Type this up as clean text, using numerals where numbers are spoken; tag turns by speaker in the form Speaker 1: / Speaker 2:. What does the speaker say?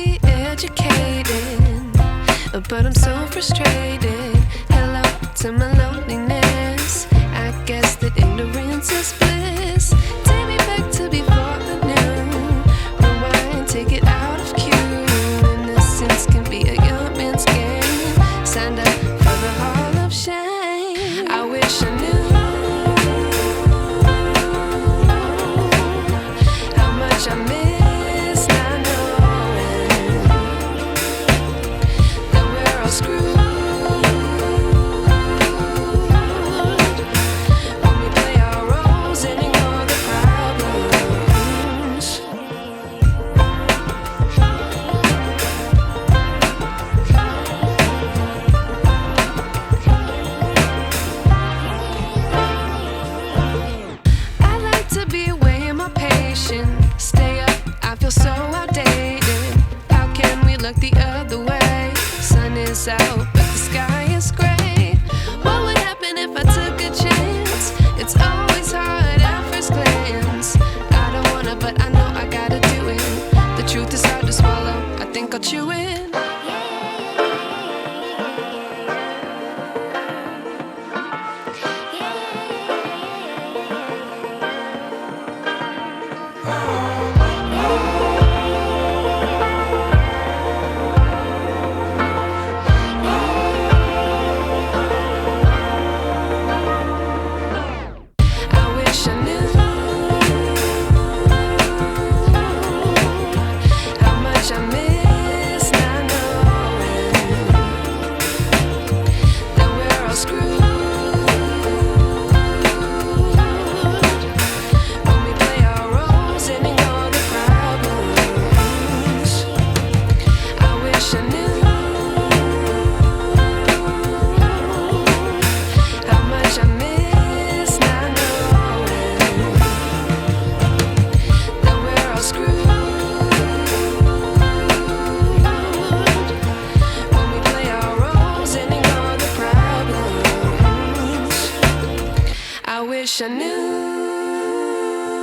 Speaker 1: be educated, but I'm so frustrated. Hello to my loneliness. I guess that ignorance is bliss. Take me back to before I knew. Rewind, take it out of cue. Innocence can be a young man's game. Signed up for the hall of shame. I wish I knew how much I miss not knowing that we're all screwed. When we play our roles and ignore the problems. I like to be away in my patience. Stay up, I feel so outdated. How can we look the other way? Sun is out, but the sky is gray. What would happen if I took a chance? It's always hard at first glance. I don't wanna, but I know I gotta do it. The truth is hard to swallow, I think I'll chew it.